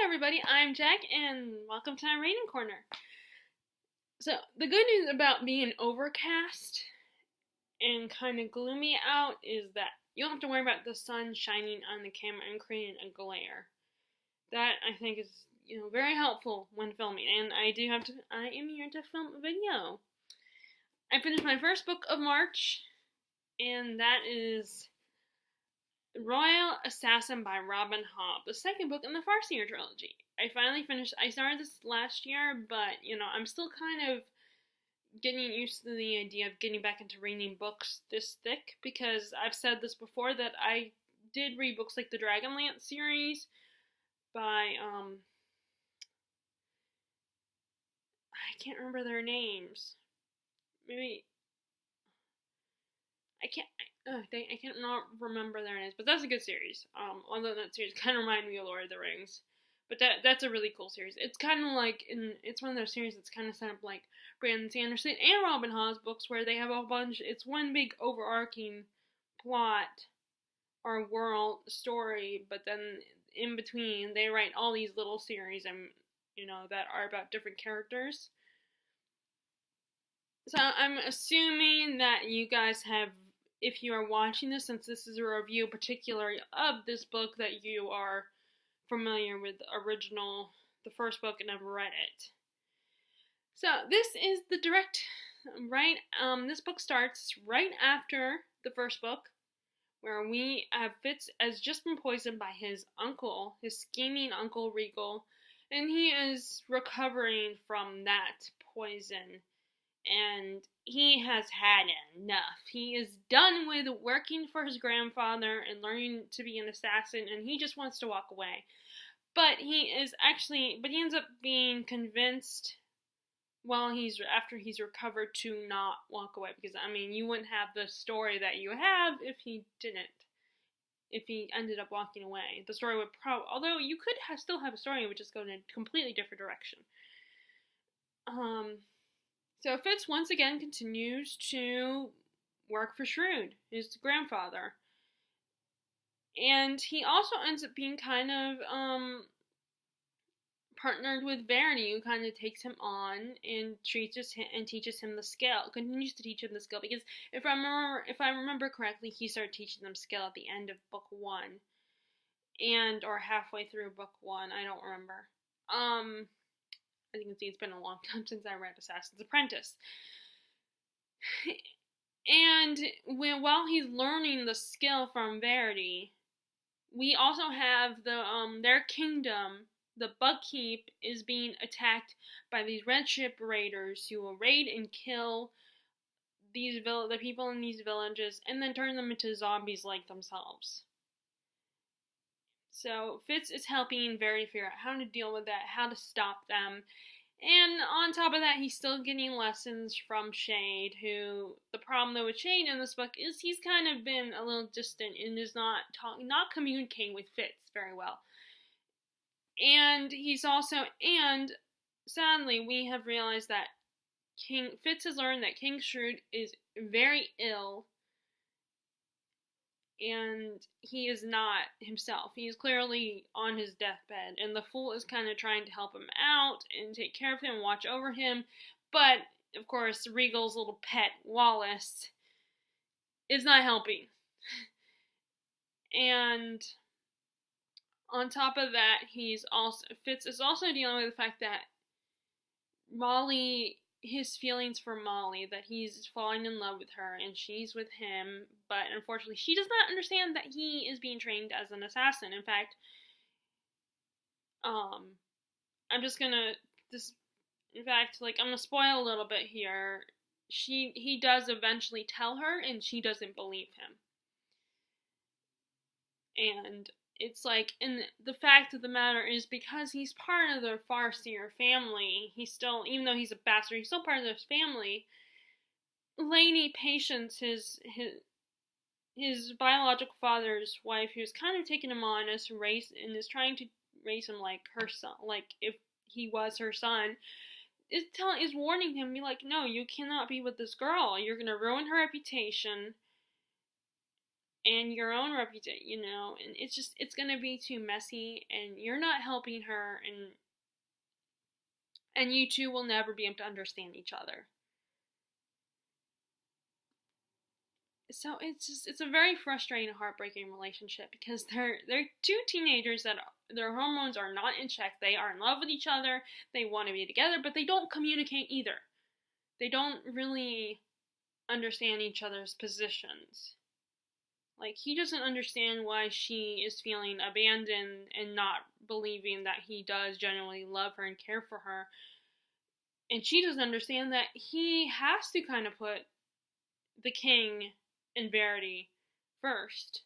everybody, I'm Jack, and welcome to my reading corner. So, the good news about being overcast and kind of gloomy out is that you don't have to worry about the sun shining on the camera and creating a glare. That, I think, is, very helpful when filming, and I am here to film a video. I finished my first book of March, and that is Royal Assassin by Robin Hobb, the second book in the Farseer trilogy. I finally finished. I started this last year, but I'm still kind of getting used to the idea of getting back into reading books this thick, because I've said this before that I did read books like the Dragonlance series by I can't remember their names. Maybe I cannot remember their names, but that's a good series. Although that series kind of reminded me of Lord of the Rings, but that's a really cool series. It's kind of like it's one of those series that's kind of set up like Brandon Sanderson and Robin Hobb's books, where they have a bunch. It's one big overarching plot or world story, but then in between they write all these little series and that are about different characters. So I'm assuming that you guys have, if you are watching this, since this is a review particularly of this book, that you are familiar with the first book, and have read it. So this is the this book starts right after the first book, where we have Fitz has just been poisoned by his uncle, his scheming Uncle Regal, and he is recovering from that poison. And he has had enough. He is done with working for his grandfather and learning to be an assassin, and he just wants to walk away. But he ends up being convinced after he's recovered to not walk away, because you wouldn't have the story that you have if he ended up walking away. The story would although you could still have a story, it would just go in a completely different direction. So Fitz once again continues to work for Shrewd, his grandfather. And he also ends up being kind of partnered with Verity, who kind of takes him on and teaches him the skill, continues to teach him the skill, because if I remember correctly, he started teaching them skill at the end of book 1. Or halfway through book 1, I don't remember. As you can see, it's been a long time since I read Assassin's Apprentice. And while he's learning the skill from Verity, we also have their kingdom, the Bugkeep, is being attacked by these red ship raiders who will raid and kill the people in these villages and then turn them into zombies like themselves. So Fitz is helping Verity figure out how to deal with that, how to stop them. And on top of that, he's still getting lessons from Shade, who, the problem though with Shade in this book is he's kind of been a little distant and is not communicating with Fitz very well. And sadly, we have realized that Fitz has learned that King Shrewd is very ill, and he is not himself. He is clearly on his deathbed, and the Fool is kind of trying to help him out and take care of him and watch over him. But, of course, Regal's little pet, Wallace, is not helping. And on top of that, Fitz is also dealing with the fact that his feelings for Molly, that he's falling in love with her and she's with him, but unfortunately she does not understand that he is being trained as an assassin. In fact, I'm gonna spoil a little bit here. He does eventually tell her, and she doesn't believe him. And it's like, and the fact of the matter is, because he's part of the Farseer family, he's still, even though he's a bastard, he's still part of this family. Lady Patience, his biological father's wife, who's kind of taken him on as race and is trying to raise him like her son, like if he was her son, is warning him, be like, no, you cannot be with this girl. You're gonna ruin her reputation. and your own reputation, and it's going to be too messy, and you're not helping her, and you two will never be able to understand each other. So it's a very frustrating, heartbreaking relationship because they're two teenagers that their hormones are not in check. They are in love with each other. They want to be together, but they don't communicate either. They don't really understand each other's positions. Like, he doesn't understand why she is feeling abandoned and not believing that he does genuinely love her and care for her. And she doesn't understand that he has to kind of put the king and Verity first.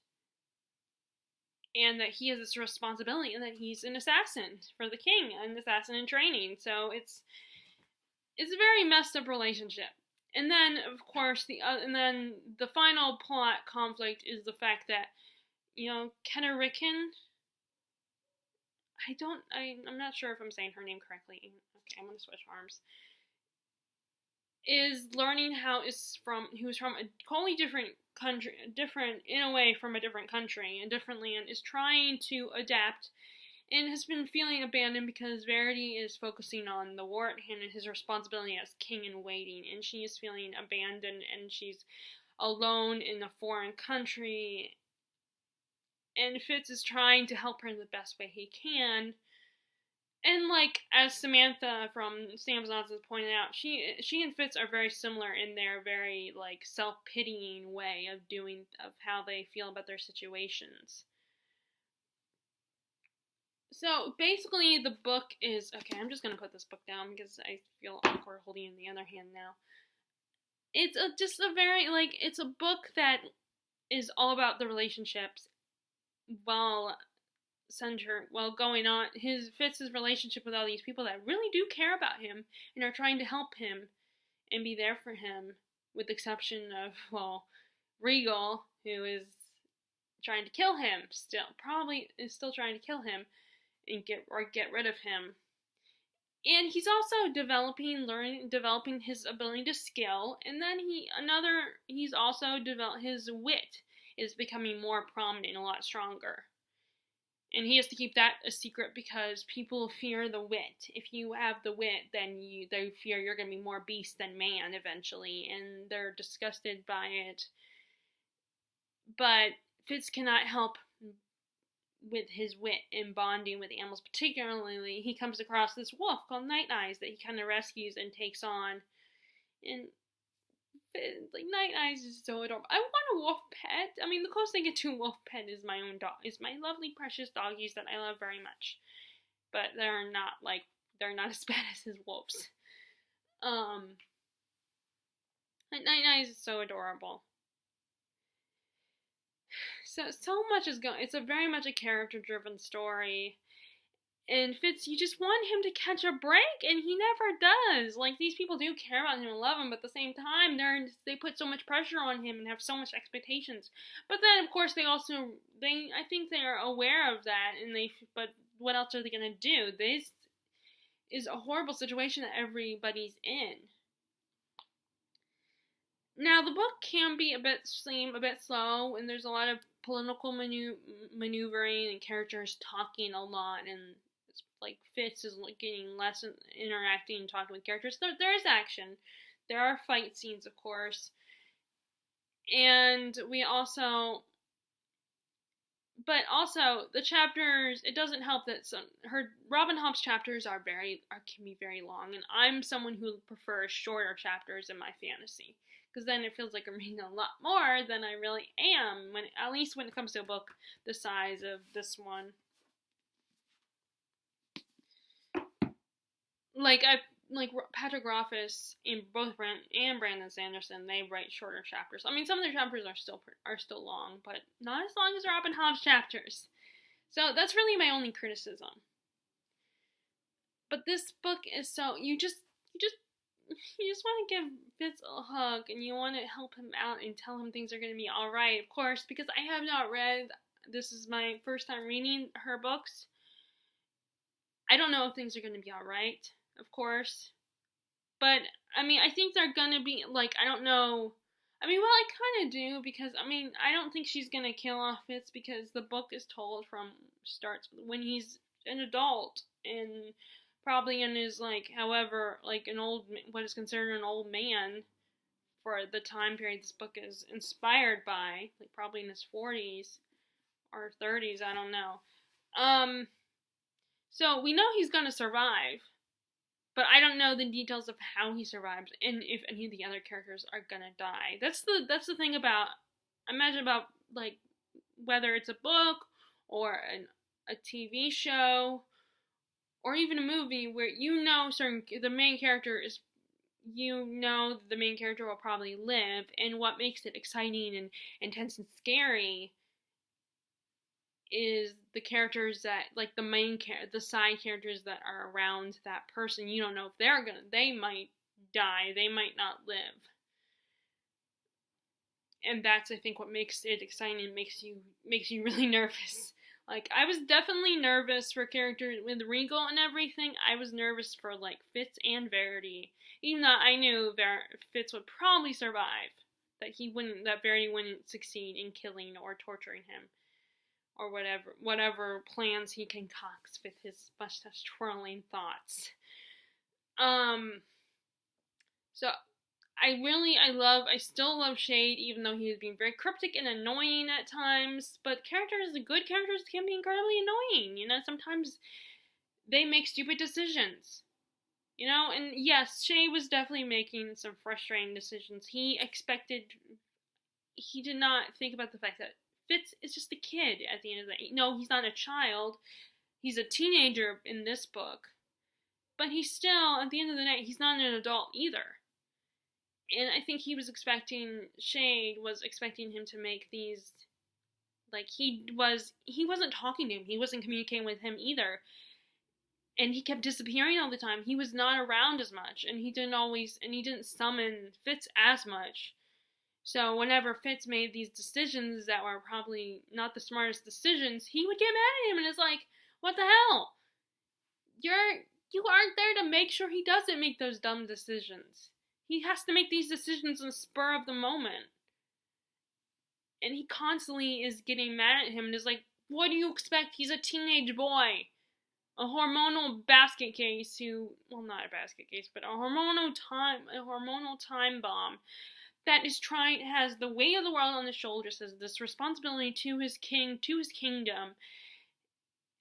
And that he has this responsibility and that he's an assassin for the king, an assassin in training. So it's a very messed up relationship. And then, of course, the final plot conflict is the fact that, Kenarikan, I'm not sure if I'm saying her name correctly. Okay, I'm gonna switch arms. Is learning who's from a totally different country, in a way from a different country, and different land, is trying to adapt, and has been feeling abandoned because Verity is focusing on the war at hand and his responsibility as king in waiting, and she is feeling abandoned, and she's alone in a foreign country, and Fitz is trying to help her in the best way he can. And, as Samantha from Sam's Nonsense pointed out, she and Fitz are very similar in their very, self-pitying way of how they feel about their situations. So, basically, the book is... Okay, I'm just going to put this book down because I feel awkward holding it in the other hand now. It's it's a book that is all about the relationships while going on Fitz's relationship with all these people that really do care about him and are trying to help him and be there for him, with the exception of, Regal, who is trying to kill him still trying to kill him and get rid of him. And he's also developing his ability to skill, and then he's also his wit is becoming more prominent and a lot stronger. And he has to keep that a secret because people fear the wit. If you have the wit, then they fear you're going to be more beast than man eventually, and they're disgusted by it. But Fitz cannot help with his wit in bonding with animals. Particularly, he comes across this wolf called Night Eyes that he kind of rescues and takes on. And Night Eyes is so adorable. I want a wolf pet. I mean, the closest I get to a wolf pet is my own dog. Is my lovely, precious doggies that I love very much. But they're not as bad as his wolves. Night Eyes is so adorable. So much is going. It's a very much a character-driven story. And Fitz, you just want him to catch a break, and he never does. These people do care about him and love him, but at the same time, they put so much pressure on him and have so much expectations. But then, of course, I think they are aware of that, but what else are they going to do? This is a horrible situation that everybody's in. Now, the book can seem a bit slow, and there's a lot of political maneuvering and characters talking a lot, and Fitz is getting less interacting and talking with characters. There is action. There are fight scenes, of course. And the chapters, it doesn't help that Robin Hobb's chapters can be very long, and I'm someone who prefers shorter chapters in my fantasy, because then it feels like I'm reading a lot more than I really am, at least when it comes to a book the size of this one. Patrick Rothfuss and Brandon Sanderson, they write shorter chapters. I mean, some of their chapters are still long, but not as long as Robin Hobb's chapters. So that's really my only criticism. But this book is so you just want to give Fitz a hug, and you want to help him out and tell him things are going to be all right. Of course, because I have not read. This is my first time reading her books. I don't know if things are going to be all right. Of course. But, I mean, I think they're gonna be, I don't know, I mean, well, I kind of do, because, I mean, I don't think she's gonna kill off Fitz, because the book is told starts when he's an adult, and probably in his, like, however, like, what is considered an old man for the time period this book is inspired by, like, probably in his 40s or 30s, I don't know. So we know he's gonna survive, but I don't know the details of how he survives and if any of the other characters are gonna die. That's the thing about, imagine about, like, whether it's a book or a TV show or even a movie where the main character is, the main character will probably live, and what makes it exciting and intense and scary is the characters that, like, the side characters that are around that person. You don't know if they might die, they might not live. And that's, I think, what makes it exciting and makes you really nervous. Like, I was definitely nervous for characters with Regal and everything. I was nervous for, like, Fitz and Verity. Even though I knew Fitz would probably survive. That Verity wouldn't succeed in killing or torturing him. Or whatever plans he concocts with his mustache twirling thoughts. So I still love Shade, even though he was being very cryptic and annoying at times. But the good characters can be incredibly annoying. Sometimes they make stupid decisions. And yes, Shade was definitely making some frustrating decisions. He did not think about the fact that Fitz is just a kid at the end of the day. No, he's not a child. He's a teenager in this book. But he's still, at the end of the day, he's not an adult either. And I think Shade was expecting him to make these, like, he wasn't talking to him. He wasn't communicating with him either. And he kept disappearing all the time. He was not around as much. And he didn't summon Fitz as much. So whenever Fitz made these decisions that were probably not the smartest decisions, he would get mad at him, and it's like, what the hell? You aren't there to make sure he doesn't make those dumb decisions. He has to make these decisions in the spur of the moment. And he constantly is getting mad at him and is like, what do you expect? He's a teenage boy. A hormonal basket case not a basket case, but a hormonal time bomb that has the weight of the world on his shoulders, has this responsibility to his kingdom.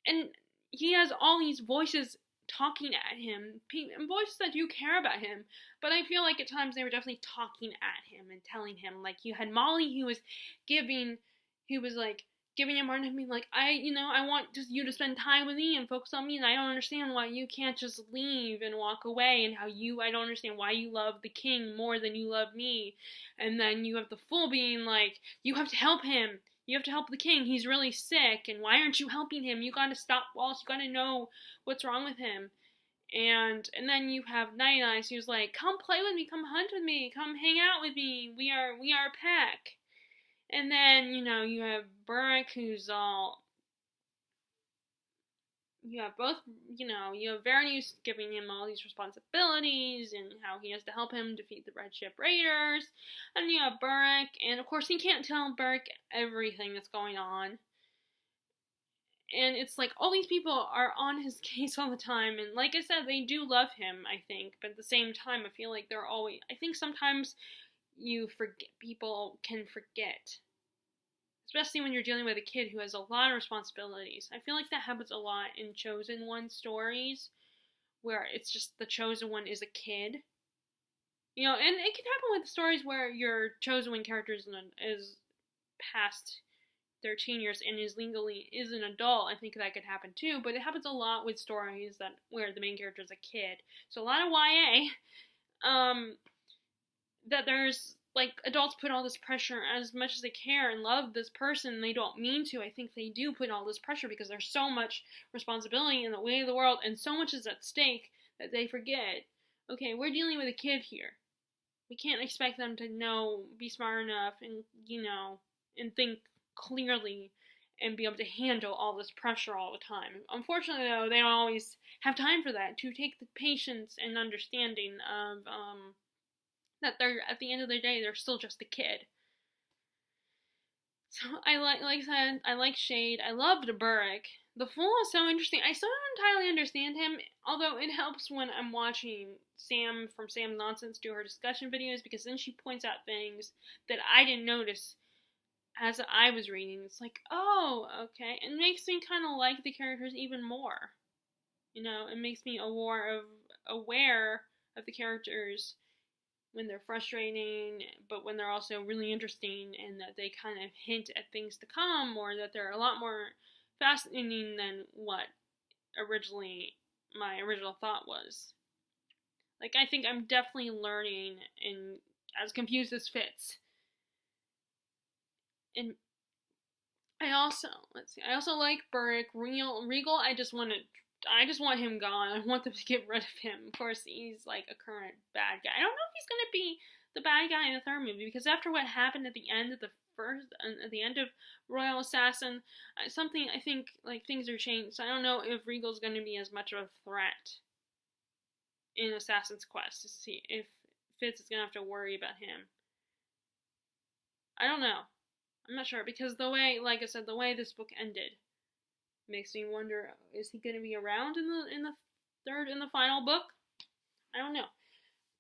And he has all these voices talking at him, and voices that do care about him, but I feel like at times they were definitely talking at him and telling him, like, you had Molly who was giving him hard time, being like, I want just you to spend time with me and focus on me, and I don't understand why you can't just leave and walk away, and I don't understand why you love the king more than you love me. And then you have the fool being like, you have to help him. You have to help the king. He's really sick, and why aren't you helping him? You gotta stop Wallace. You gotta know what's wrong with him. And then you have Night Eyes, who's like, come play with me, come hunt with me, come hang out with me. We are a pack. And then, you have Burke, who's all, you have Verity who's giving him all these responsibilities and how he has to help him defeat the Red Ship Raiders. And you have Burke, and of course he can't tell Burke everything that's going on. And it's like, all these people are on his case all the time, and like I said, they do love him, I think, but at the same time, I feel like I think sometimes people can forget. Especially when you're dealing with a kid who has a lot of responsibilities. I feel like that happens a lot in Chosen One stories, where it's just the Chosen One is a kid. And it can happen with stories where your Chosen One character is past their teen years and is an adult. I think that could happen too, but it happens a lot with stories where the main character is a kid. So a lot of YA, that there's, like, adults put all this pressure as much as they care and love this person. They don't mean to. I think they do put all this pressure because there's so much responsibility in the way of the world and so much is at stake that they forget, okay, we're dealing with a kid here. We can't expect them to be smart enough and, and think clearly and be able to handle all this pressure all the time. Unfortunately, though, they don't always have time for that, to take the patience and understanding of that they're, at the end of the day, they're still just a kid. So I like I said, I like Shade. I loved Burrick. The Fool is so interesting. I still don't entirely understand him, although it helps when I'm watching Sam from Sam Nonsense do her discussion videos, because then she points out things that I didn't notice as I was reading. It's like, oh, okay. It makes me kind of like the characters even more. You know, it makes me aware of the characters when they're frustrating, but when they're also really interesting, and that they kind of hint at things to come, or that they're a lot more fascinating than what my original thought was. Like, I think I'm definitely learning, and as confused as Fitz. And I also like Burrick. Regal, I just want him gone. I want them to get rid of him. Of course, he's like a current bad guy. I don't know if he's gonna be the bad guy in the third movie, because after what happened at the end of Royal Assassin, I think like things are changed. So I don't know if Regal's gonna be as much of a threat in Assassin's Quest, to see if Fitz is gonna have to worry about him. I don't know. I'm not sure, because the way this book ended makes me wonder, is he going to be around in the final book? I don't know.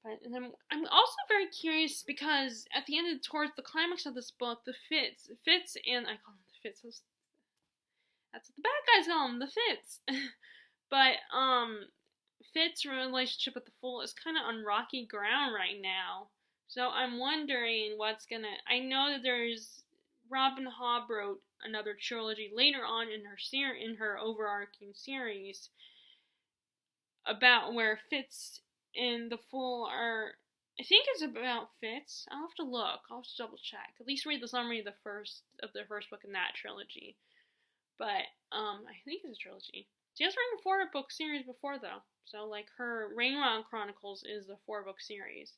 But I'm also very curious, because at the end towards the climax of this book, the Fitz, and I call him the Fitz. That's what the bad guys call him, the Fitz. But Fitz's relationship with the Fool is kind of on rocky ground right now. So I'm wondering I know that there's Robin Hobb wrote another trilogy later on in her overarching series about where Fitz and the Fool are. I think it's about Fitz. I'll have to look. I'll have to double check. At least read the summary of the first book in that trilogy. But I think it's a trilogy. She has written a 4-book series before, though. So like her Rainwild Chronicles is a 4-book series.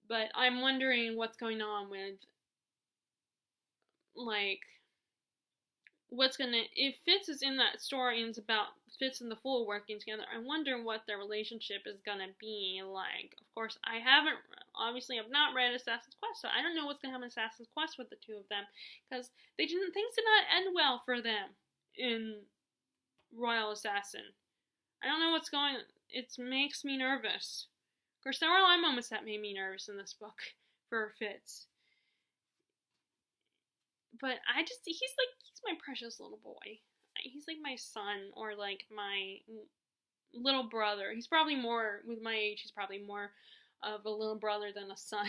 But I'm wondering what's going on with, like, if Fitz is in that story and it's about Fitz and the Fool working together, I wonder what their relationship is gonna be like. Of course, I've not read Assassin's Quest, so I don't know what's gonna happen in Assassin's Quest with the two of them, because things did not end well for them in Royal Assassin. I don't know what's going on. It makes me nervous. Of course, there were a lot of moments that made me nervous in this book for Fitz. But he's my precious little boy. He's like my son, or like my little brother. He's probably more, with my age, he's probably more of a little brother than a son,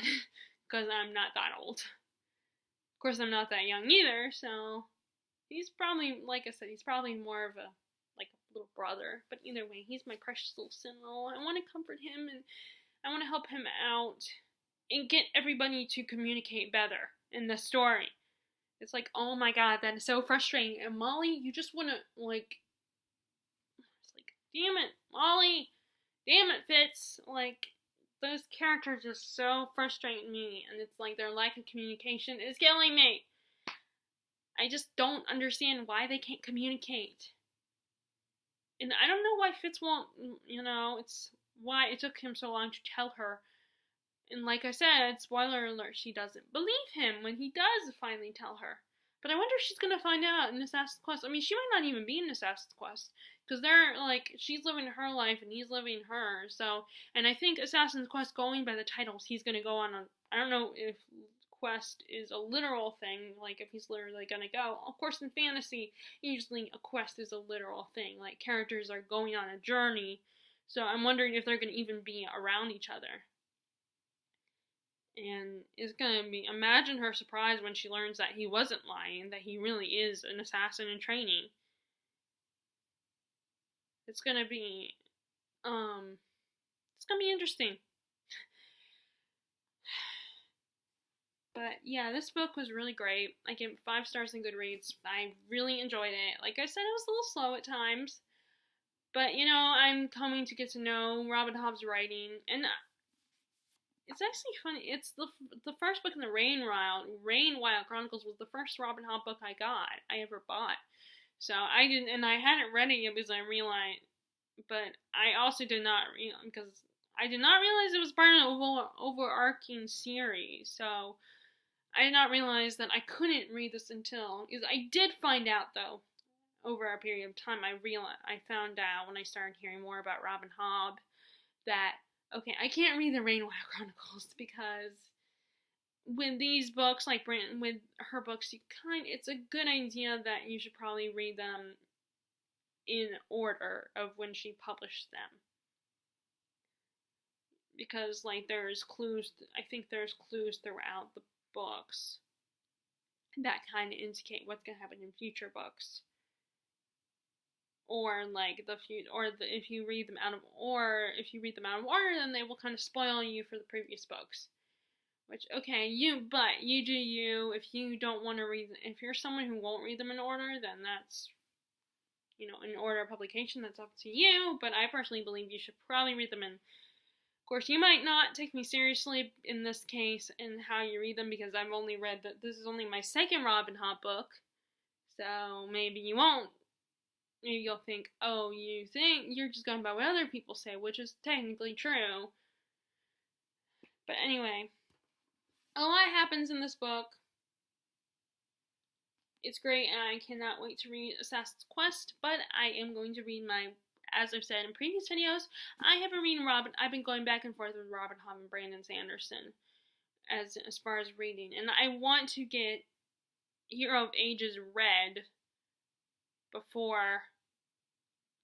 because I'm not that old. Of course, I'm not that young either, so he's probably, like I said, he's probably more of a little brother. But either way, he's my precious little son. I want to comfort him, and I want to help him out and get everybody to communicate better in the story. It's like, oh my god, that is so frustrating. And Molly, you just want to, it's like, damn it, Molly, damn it, Fitz. Like, those characters just so frustrate me, and it's like their lack of communication is killing me. I just don't understand why they can't communicate. And I don't know why Fitz won't, it's why it took him so long to tell her. And like I said, spoiler alert, she doesn't believe him when he does finally tell her. But I wonder if she's going to find out in Assassin's Quest. I mean, she might not even be in Assassin's Quest, because they're, she's living her life and he's living hers. So, and I think Assassin's Quest, going by the titles, he's going to go on I don't know if quest is a literal thing, like if he's literally going to go. Of course, in fantasy, usually a quest is a literal thing. Like, characters are going on a journey. So I'm wondering if they're going to even be around each other. And it's gonna be, imagine her surprise when she learns that he wasn't lying, that he really is an assassin in training. It's gonna be interesting. But yeah, this book was really great. I gave it 5 stars in Goodreads. I really enjoyed it. Like I said, it was a little slow at times, but I'm coming to get to know Robin Hobb's writing, and it's actually funny. It's the first book in the Rainwild Chronicles was the first Robin Hobb book I ever bought. So I didn't, and I hadn't read it yet because I realized, but I also did not, because I did not realize it was part of an overarching series, so I did not realize that I couldn't read this until, because I did find out though, over a period of time, I found out when I started hearing more about Robin Hobb that, okay, I can't read the Rainbow Chronicles because with these books, like with her books, it's a good idea that you should probably read them in order of when she published them. Because, like, there's clues, I think there's clues throughout the books that kind of indicate what's going to happen in future books. Or, like, if you read them out of order, then they will kind of spoil you for the previous books. Which, okay, but you do you. If you don't want to if you're someone who won't read them in order, then that's, in order of publication, that's up to you. But I personally believe you should probably read them in. Of course, you might not take me seriously in this case in how you read them because I've only read this is only my second Robin Hobb book. So maybe you won't. Maybe you'll think, oh, you think you're just going by what other people say, which is technically true. But anyway, a lot happens in this book. It's great, and I cannot wait to read Assassin's Quest, but I am going to read as I've said in previous videos, I have been reading I've been going back and forth with Robin Hobb and Brandon Sanderson as far as reading, and I want to get Hero of Ages read before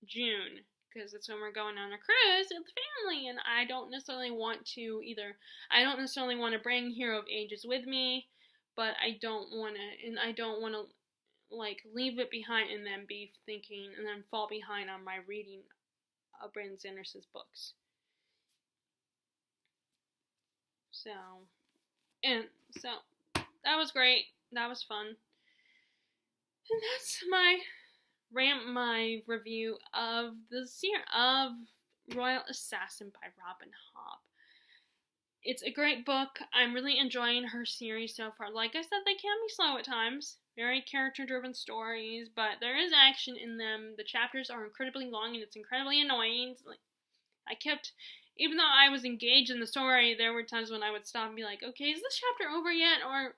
June, because that's when we're going on a cruise with the family, and I don't necessarily want to bring Hero of Ages with me, but I don't want to like leave it behind and then be thinking and then fall behind on my reading of Brandon Sanderson's books. So that was great. That was fun. And that's my review of the series of Royal Assassin by Robin Hobb. It's a great book. I'm really enjoying her series so far. Like I said, they can be slow at times. Very character-driven stories, but there is action in them. The chapters are incredibly long, and it's incredibly annoying. Even though I was engaged in the story, there were times when I would stop and be like, okay, is this chapter over yet? Or,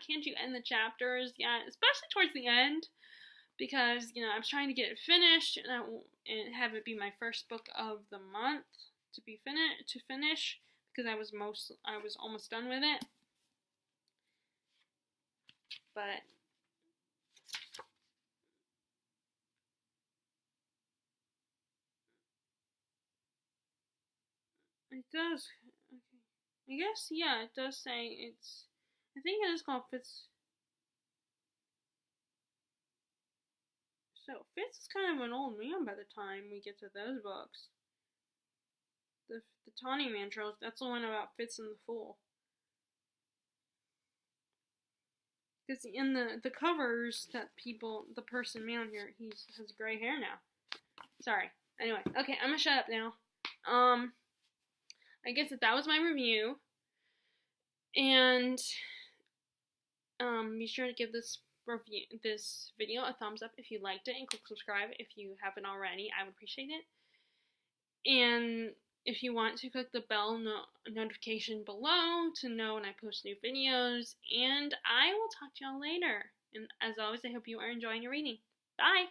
can't you end the chapters yet? Especially towards the end. Because, I was trying to get it finished, and have it be my first book of the month to finish. Because I was almost done with it. But it does. Okay. I guess, yeah, it does say I think it is called Fitz. So Fitz is kind of an old man by the time we get to those books. The Tawny Man trilogy, that's the one about Fitz and the Fool. Because in the covers that the person made on here, he has gray hair now. Sorry. Anyway, okay, I'm gonna shut up now. I guess that was my review. And be sure to give this video a thumbs up if you liked it, and click subscribe if you haven't already. I would appreciate it. And if you want to click the bell notification below to know when I post new videos, and I will talk to y'all later. And as always, I hope you are enjoying your reading. Bye!